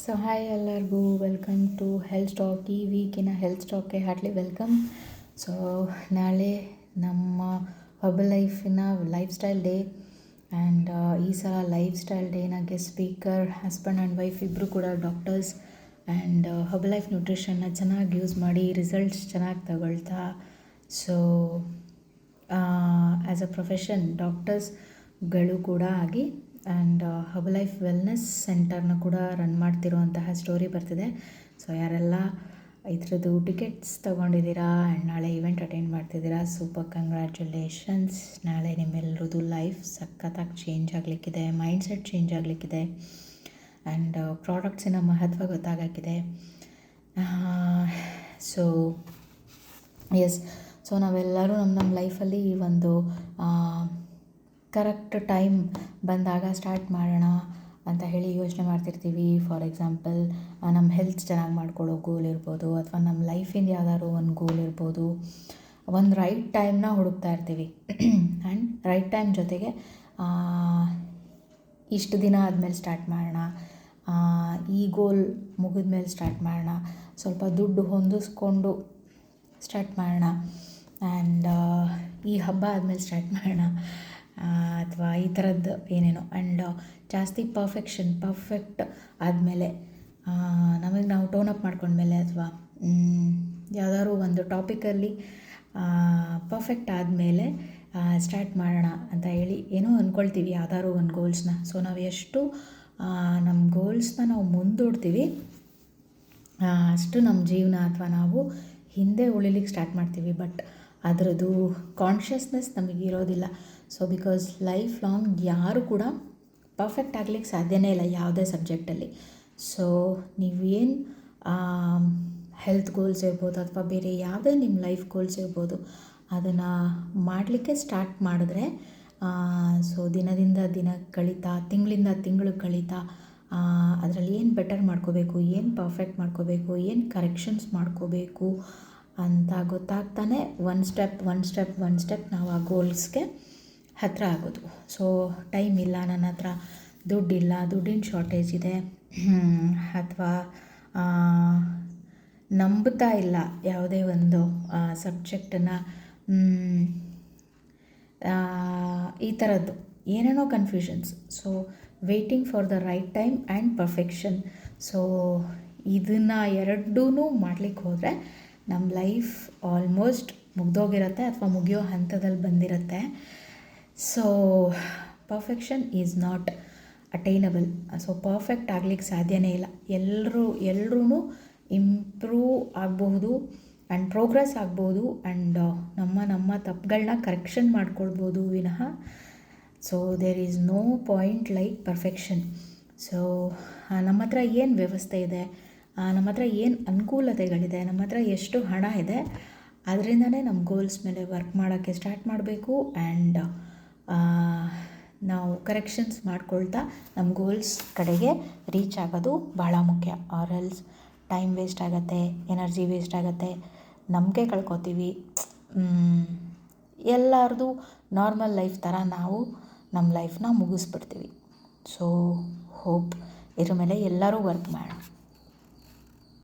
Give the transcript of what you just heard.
So hi ಎಲ್ಲರಿಗೂ, welcome to health stack. ಈ ವೀಕಿನ ಹೆಲ್ತ್ ಸ್ಟಾಕ್ಗೆ ಹಾರ್ಟ್ಲಿ ವೆಲ್ಕಮ್. ಸೊ ನಾಳೆ ನಮ್ಮ ಹಬ್ ಲೈಫಿನ ಲೈಫ್ ಸ್ಟೈಲ್ ಡೇ ಆ್ಯಂಡ್ ಈ ಸಲ ಲೈಫ್ ಸ್ಟೈಲ್ ಡೇನಾಗೆ ಸ್ಪೀಕರ್ ಹಸ್ಬೆಂಡ್ ಆ್ಯಂಡ್ ವೈಫ್ ಇಬ್ಬರು ಕೂಡ ಡಾಕ್ಟರ್ಸ್ ಆ್ಯಂಡ್ ಹಬ್ ಲೈಫ್ ನ್ಯೂಟ್ರಿಷನ್ನ ಚೆನ್ನಾಗಿ ಯೂಸ್ ಮಾಡಿ ರಿಸಲ್ಟ್ಸ್ ಚೆನ್ನಾಗಿ ತಗೊಳ್ತಾ, ಸೊ ಆ್ಯಸ್ ಅ ಪ್ರೊಫೆಷನ್ ಡಾಕ್ಟರ್ಸ್ಗಳು ಕೂಡ ಆಗಿ ಆ್ಯಂಡ್ ಹಬ್ ಲೈಫ್ ವೆಲ್ನೆಸ್ ಸೆಂಟರ್ನ ಕೂಡ ರನ್ ಮಾಡ್ತಿರುವಂತಹ ಸ್ಟೋರಿ ಬರ್ತಿದೆ. ಸೊ ಯಾರೆಲ್ಲ ಇದ್ರದ್ದು ಟಿಕೆಟ್ಸ್ ತೊಗೊಂಡಿದ್ದೀರಾ ಆ್ಯಂಡ್ ನಾಳೆ ಇವೆಂಟ್ ಅಟೆಂಡ್ ಮಾಡ್ತಿದ್ದೀರಾ, ಸೂಪರ್ ಕಂಗ್ರ್ಯಾಚುಲೇಷನ್ಸ್. ನಾಳೆ ನಿಮ್ಮೆಲ್ಲರದ್ದು ಲೈಫ್ ಸಖತ್ತಾಗಿ ಚೇಂಜ್ ಆಗಲಿಕ್ಕಿದೆ, ಮೈಂಡ್ಸೆಟ್ ಚೇಂಜ್ ಆಗಲಿಕ್ಕಿದೆ ಆ್ಯಂಡ್ ಪ್ರಾಡಕ್ಟ್ಸಿನ ಮಹತ್ವ ಗೊತ್ತಾಗಕ್ಕಿದೆ. ಸೊ ಎಸ್, ಸೊ ನಾವೆಲ್ಲರೂ ನಮ್ಮ ಲೈಫಲ್ಲಿ ಈ ಒಂದು ಕರೆಕ್ಟ್ ಟೈಮ್ ಬಂದಾಗ ಸ್ಟಾರ್ಟ್ ಮಾಡೋಣ ಅಂತ ಹೇಳಿ ಯೋಚನೆ ಮಾಡ್ತಿರ್ತೀವಿ. ಫಾರ್ ಎಕ್ಸಾಂಪಲ್, ನಮ್ಮ ಹೆಲ್ತ್ ಚೆನ್ನಾಗಿ ಮಾಡ್ಕೊಳ್ಳೋ ಗೋಲ್ ಇರ್ಬೋದು, ಅಥವಾ ನಮ್ಮ ಲೈಫಿಂದ ಯಾವ್ದಾದ್ರು ಒಂದು ಗೋಲ್ ಇರ್ಬೋದು. ಒಂದು ರೈಟ್ ಟೈಮ್ನ ಹುಡುಕ್ತಾ ಇರ್ತೀವಿ ಆ್ಯಂಡ್ ರೈಟ್ ಟೈಮ್ ಜೊತೆಗೆ ಇಷ್ಟು ದಿನ ಆದಮೇಲೆ ಸ್ಟಾರ್ಟ್ ಮಾಡೋಣ, ಈ ಗೋಲ್ ಮುಗಿದ ಮೇಲೆ ಸ್ಟಾರ್ಟ್ ಮಾಡೋಣ, ಸ್ವಲ್ಪ ದುಡ್ಡು ಹೊಂದಿಸ್ಕೊಂಡು ಸ್ಟಾರ್ಟ್ ಮಾಡೋಣ ಆ್ಯಂಡ್ ಈ ಹಬ್ಬ ಆದಮೇಲೆ ಸ್ಟಾರ್ಟ್ ಮಾಡೋಣ ಅಥವಾ ಈ ಥರದ್ದು ಏನೇನೋ. ಆ್ಯಂಡ್ ಜಾಸ್ತಿ ಪರ್ಫೆಕ್ಟ್ ಆದಮೇಲೆ, ನಮಗೆ ನಾವು ಟೋನ್ ಅಪ್ ಮಾಡ್ಕೊಂಡ್ಮೇಲೆ ಅಥವಾ ಯಾವುದಾದ್ರು ಒಂದು ಟಾಪಿಕಲ್ಲಿ ಪರ್ಫೆಕ್ಟ್ ಆದಮೇಲೆ ಸ್ಟಾರ್ಟ್ ಮಾಡೋಣ ಅಂತ ಹೇಳಿ ಏನೋ ಅಂದ್ಕೊಳ್ತೀವಿ ಯಾವ್ದಾದ್ರು ಒಂದು ಗೋಲ್ಸ್ನ. ಸೊ ನಾವು ಎಷ್ಟು ನಮ್ಮ ಗೋಲ್ಸ್ನ ನಾವು ಮುಂದೂಡ್ತೀವಿ ಅಷ್ಟು ನಮ್ಮ ಜೀವನ ಅಥವಾ ನಾವು ಹಿಂದೆ ಉಳಿಲಿಕ್ಕೆ ಸ್ಟಾರ್ಟ್ ಮಾಡ್ತೀವಿ. ಬಟ್ ಅದರದ್ದು ಕಾನ್ಷಿಯಸ್ನೆಸ್ ನಮಗಿರೋದಿಲ್ಲ. ಸೊ ಬಿಕಾಸ್ ಲೈಫ್ ಲಾಂಗ್ ಯಾರು ಕೂಡ ಪರ್ಫೆಕ್ಟ್ ಆಗಲಿಕ್ಕೆ ಸಾಧ್ಯನೇ ಇಲ್ಲ ಯಾವುದೇ ಸಬ್ಜೆಕ್ಟಲ್ಲಿ. ಸೊ ನೀವೇನು ಹೆಲ್ತ್ ಗೋಲ್ಸ್ ಇರ್ಬೋದು ಅಥವಾ ಬೇರೆ ಯಾವುದೇ ನಿಮ್ಮ ಲೈಫ್ ಗೋಲ್ಸ್ ಇರ್ಬೋದು, ಅದನ್ನು ಮಾಡಲಿಕ್ಕೆ ಸ್ಟಾರ್ಟ್ ಮಾಡಿದ್ರೆ ಸೊ ದಿನದಿಂದ ದಿನ ಕಳೀತಾ, ತಿಂಗಳಿಂದ ತಿಂಗಳು ಕಳೀತಾ ಅದರಲ್ಲಿ ಏನು ಬೆಟರ್ ಮಾಡ್ಕೋಬೇಕು, ಏನು ಪರ್ಫೆಕ್ಟ್ ಮಾಡ್ಕೋಬೇಕು, ಏನು ಕರೆಕ್ಷನ್ಸ್ ಮಾಡ್ಕೋಬೇಕು ಅಂತ ಗೊತ್ತಾಗ್ತಾನೆ ಒನ್ ಸ್ಟೆಪ್ ನಾವು ಆ ಗೋಲ್ಸ್ಗೆ ಹತ್ತಿರ ಆಗೋದು. ಸೊ ಟೈಮ್ ಇಲ್ಲ, ನನ್ನ ಹತ್ರ ದುಡ್ಡಿಲ್ಲ, ದುಡ್ಡಿನ ಶಾರ್ಟೇಜ್ ಇದೆ, ಅಥವಾ ನಂಬ್ತಾ ಇಲ್ಲ ಯಾವುದೇ ಒಂದು ಸಬ್ಜೆಕ್ಟನ್ನು, ಈ ಥರದ್ದು ಏನೇನೋ confusions. So waiting for the right time and perfection. So ಇದನ್ನು ಎರಡೂ ಮಾಡಲಿಕ್ಕೆ ಹೋದರೆ ನಮ್ಮ ಲೈಫ್ ಆಲ್ಮೋಸ್ಟ್ ಮುಗ್ದೋಗಿರುತ್ತೆ ಅಥವಾ ಮುಗಿಯೋ ಹಂತದಲ್ಲಿ ಬಂದಿರುತ್ತೆ. So perfection is not attainable. So perfect ಆಗಲಿಕ್ಕೆ ಸಾಧ್ಯನೇ ಇಲ್ಲ. ಎಲ್ಲರೂ ಇಂಪ್ರೂವ್ ಆಗಬಹುದು ಆ್ಯಂಡ್ ಪ್ರೋಗ್ರೆಸ್ ಆಗ್ಬೋದು ಆ್ಯಂಡ್ ನಮ್ಮ ತಪ್ಪುಗಳನ್ನ ಕರೆಕ್ಷನ್ ಮಾಡ್ಕೊಳ್ಬೋದು ವಿನಃ so there is no point like perfection. So ನಮ್ಮ ಹತ್ರ ಏನು ವ್ಯವಸ್ಥೆ ಇದೆ, ನಮ್ಮ ಹತ್ರ ಏನು ಅನುಕೂಲತೆಗಳಿದೆ, ನಮ್ಮ ಹತ್ರ ಎಷ್ಟು ಹಣ ಇದೆ, ಅದರಿಂದನೇ ನಮ್ಮ ಗೋಲ್ಸ್ ಮೇಲೆ ವರ್ಕ್ ಮಾಡೋಕ್ಕೆ ಸ್ಟಾರ್ಟ್ ಮಾಡಬೇಕು ಆ್ಯಂಡ್ ನಾವು ಕರೆಕ್ಷನ್ಸ್ ಮಾಡ್ಕೊಳ್ತಾ ನಮ್ಮ ಗೋಲ್ಸ್ ಕಡೆಗೆ ರೀಚ್ ಆಗೋದು ಬಹಳ ಮುಖ್ಯ. ಆರ್ ಎಲ್ಸ್ ಟೈಮ್ ವೇಸ್ಟ್ ಆಗುತ್ತೆ, ಎನರ್ಜಿ ವೇಸ್ಟ್ ಆಗುತ್ತೆ, ನಂಬಿಕೆ ಕಳ್ಕೊತೀವಿ. ಎಲ್ಲರದು ನಾರ್ಮಲ್ ಲೈಫ್ ಥರ ನಾವು ನಮ್ಮ ಲೈಫ್ನ ಮುಗಿಸ್ಬಿಡ್ತೀವಿ. ಸೊ ಹೋಪ್ ಇದ್ರ ಮೇಲೆ ಎಲ್ಲರೂ ವರ್ಕ್ ಮಾಡೋಣ.